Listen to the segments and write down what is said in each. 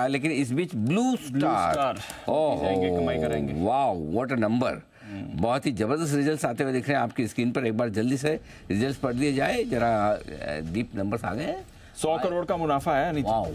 लेकिन इस बीच blue star कमाई करेंगे। Wow, what a number. बहुत ही जबरदस्त रिजल्ट्स आते हुए दिख रहे हैं आपकी स्क्रीन पर। एक बार जल्दी से रिजल्ट्स पढ़ दिए जाए जरा। डीप नंबर्स आ गए हैं। 100 करोड़ का मुनाफा है। वाओ,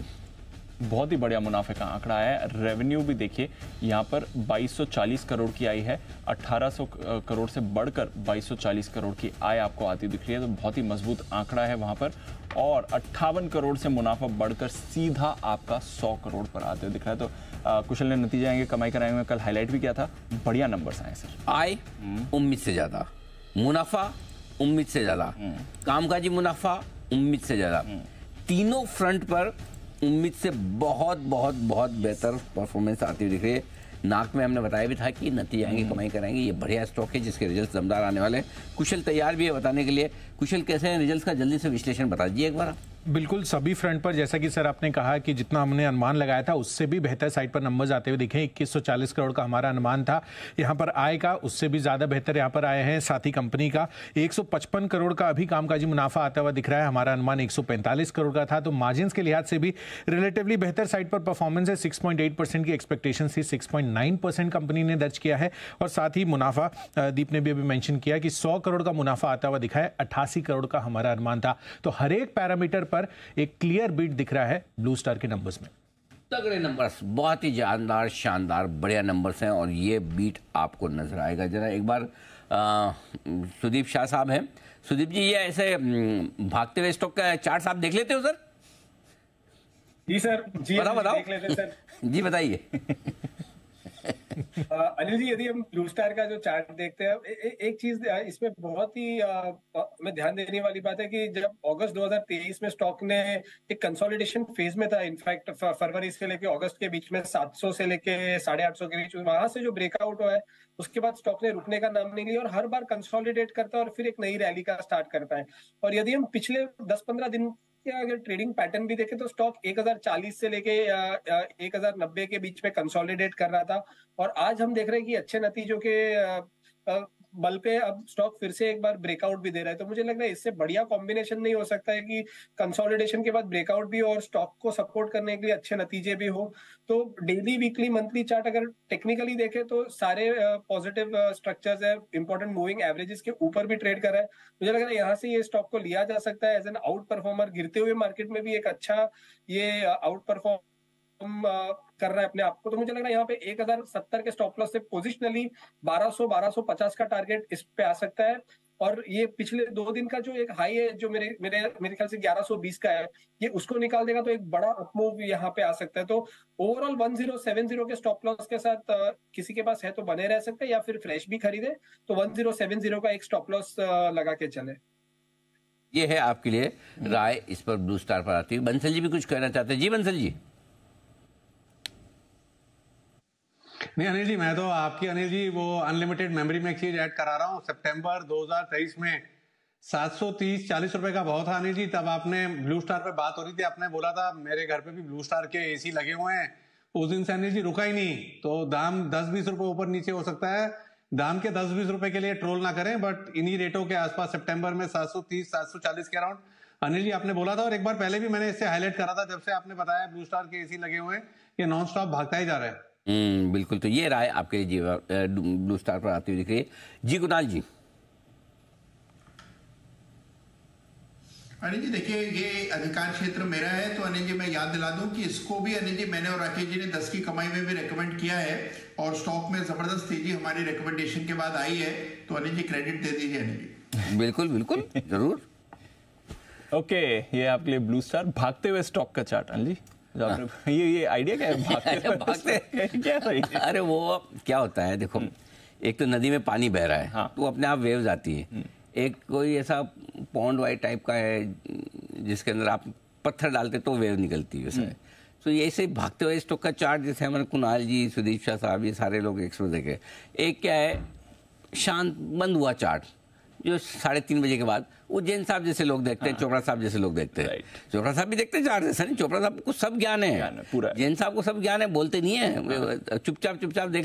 बहुत ही बढ़िया मुनाफे का आंकड़ा है। रेवेन्यू भी देखिए यहाँ पर 2240 करोड़ की आई है। 1800 करोड़ से बढ़कर 2240 करोड़ की आय आपको आती दिख रही है, तो बहुत ही मजबूत आंकड़ा है वहां पर। और 58 करोड़ से मुनाफा बढ़कर सीधा आपका 100 करोड़ पर आते हुए दिख रहा है। तो कुशल ने नतीजे आएंगे, कमाई कराएंगे, कल हाईलाइट भी किया था। बढ़िया नंबर्स आए सर। आय उम्मीद से ज्यादा, मुनाफा उम्मीद से ज्यादा, कामकाजी मुनाफा उम्मीद से ज्यादा, तीनों फ्रंट पर उम्मीद से बहुत बहुत बहुत बेहतर परफॉर्मेंस आती हुई दिख रही है। नाक में हमने बताया भी था कि नतीजे आएंगे, कमाई कराएंगे। ये बढ़िया स्टॉक है जिसके रिजल्ट दमदार आने वाले हैं। कुशल तैयार भी है बताने के लिए। कुशल, कैसे हैं रिजल्ट्स का जल्दी से विश्लेषण बता दीजिए एक बार। बिल्कुल, सभी फ्रंट पर जैसा कि सर आपने कहा कि जितना हमने अनुमान लगाया था उससे भी बेहतर साइड पर नंबर्स आते हुए दिखे। 2140 करोड़ का हमारा अनुमान था यहाँ पर आय का, उससे भी ज्यादा बेहतर यहाँ पर आए हैं। साथ ही कंपनी का 155 करोड़ का अभी कामकाजी मुनाफा आता हुआ दिख रहा है। हमारा अनुमान 145 करोड़ का था। तो मार्जिन के लिहाज से भी रिलेटिवली बेहतर साइड पर परफॉर्मेंस है। 6.8% की एक्सपेक्टेशन थी, 6.9% कंपनी ने दर्ज किया है। और साथ ही मुनाफा दीप ने भी अभी मेंशन किया कि 100 करोड़ का मुनाफा आता हुआ दिखा है। 88 करोड़ का हमारा अनुमान था। तो हर एक पैरामीटर पर एक क्लियर बीट दिख रहा है ब्लू स्टार के नंबर्स में। तगड़े नंबर्स, बहुत ही जानदार, शानदार, बढ़िया नंबर्स हैं और ये बीट आपको नजर आएगा। जरा एक बार सुदीप शाह साहब हैं। सुदीप जी, ये ऐसे भागते हुए स्टॉक का चार्ट आप देख लेते हो सर? जी सर, जी बताओ देख लेते सर। जी बताइए। अनिल जी, यदि हम ब्लू स्टार का जो चार्ट देखते हैं, एक चीज इसमें बहुत ही हमें ध्यान देने वाली बात है कि जब अगस्त 2023 में स्टॉक ने एक कंसोलिडेशन फेज में था, इनफैक्ट फरवरी से लेके अगस्त के बीच में 700 से लेके 850 के बीच में, वहां से जो ब्रेकआउट हुआ है उसके बाद स्टॉक ने रुकने का नाम नहीं लिया और हर बार कंसोलिडेट करता है और फिर एक नई रैली का स्टार्ट करता है। और यदि हम पिछले 10-15 दिन या अगर ट्रेडिंग पैटर्न भी देखें तो स्टॉक 1040 से लेके 1090 के बीच में कंसोलिडेट कर रहा था। और आज हम देख रहे हैं कि अच्छे नतीजों के बल पे अब स्टॉक फिर से एक बार ब्रेकआउट भी दे रहा है। तो मुझे लग रहा है इससे बढ़िया कॉम्बिनेशन नहीं हो सकता है कि कंसोलिडेशन के बाद ब्रेकआउट भी हो और स्टॉक को सपोर्ट करने के लिए अच्छे नतीजे भी हो। तो डेली, वीकली, मंथली चार्ट अगर टेक्निकली देखें तो सारे पॉजिटिव स्ट्रक्चर्स है, इंपॉर्टेंट मूविंग एवरेजेस के ऊपर भी ट्रेड कर रहा है। मुझे लग रहा है यहाँ से ये स्टॉक को लिया जा सकता है एज एन आउट परफॉर्मर। गिरते हुए मार्केट में भी एक अच्छा ये आउट परफॉर्म कर रहा है अपने आप को। तो मुझे लग रहा है यहाँ पे 1070 के स्टॉप लॉस से पोजिशनली 1200-1250 का टारगेट इस पे आ सकता है। और ये पिछले 2 दिन का जो एक हाई है जो मेरे ख्याल से 1120 का है, ये उसको निकाल देगा तो एक बड़ा अपमूव यहाँ पे आ सकता है। तो ओवरऑल 1070 के स्टॉप लॉस के साथ किसी के पास है तो बने रह सकते हैं या फिर फ्रेश भी खरीदे तो 1070 का एक स्टॉप लॉस लगा के चले। ये है आपके लिए राय इस पर ब्लू स्टार पर आती है। बंसल जी भी कुछ कहना चाहते हैं। जी बंसल जी। नहीं अनिल जी, मैं तो आपकी अनिल जी वो अनलिमिटेड मेमोरी में एक चीज ऐड करा रहा हूँ। सितंबर 2023 में 730-40 रुपए का भाव था अनिल जी, तब आपने ब्लू स्टार पे बात हो रही थी, आपने बोला था मेरे घर पे भी ब्लू स्टार के एसी लगे हुए हैं। उस दिन से अनिल जी रुका ही नहीं। तो दाम 10-20 रुपए ऊपर नीचे हो सकता है, दाम के 10-20 रुपए के लिए ट्रोल ना करें, बट इन्हीं रेटों के आसपास सितंबर में 730-740 के अराउंड अनिल जी आपने बोला था। और एक बार पहले भी मैंने इससे हाईलाइट करा था जब से आपने बताया ब्लू स्टार के एसी लगे हुए हैं, ये नॉन स्टॉप भागता ही जा रहा है। बिल्कुल। तो ये राय आपके ब्लू स्टार पर आती हुई दिख रही है। जी कुणाल जी। अनिल जी देखिए, ये अधिकार क्षेत्र मेरा है तो अनिल जी मैं याद दिला दूं कि इसको भी अनिल जी मैंने और राकेश जी ने 10 की कमाई में भी रेकमेंड किया है और स्टॉक में जबरदस्त तेजी हमारी रिकमेंडेशन के बाद आई है। तो अनिल जी क्रेडिट दे दीजिए अनिल जी। बिल्कुल बिल्कुल जरूर। ओके, ये आपके लिए ब्लू स्टार भागते हुए स्टॉक का चार्ट अनिल जी। ये आइडिया क्या है? भागते क्या सही? अरे वो क्या होता है, देखो एक तो नदी में पानी बह रहा है, हाँ। तो अपने आप वेव्स आती है। एक कोई ऐसा पॉन्ड वाइट टाइप का है जिसके अंदर आप पत्थर डालते तो वेव निकलती है वैसा है। तो ये ऐसे भागते हुए स्टॉक का चार्ट जैसे हमारे कुणाल जी, सुदीप शाह साहब, ये सारे लोग एक्सपर्ट देखे। एक क्या है, शांत बंद हुआ चार्ट जो 3:30 बजे के बाद उज्जैन साहब जैसे लोग देखते हैं, चोपड़ा साहब जैसे लोग देखते हैं। चोपड़ा साहब भी देखते हैं चार्ट जैसा नहीं, चोपड़ा साहब को सब ज्ञान है, जैन साहब को सब ज्ञान है, बोलते नहीं है, चुपचाप देख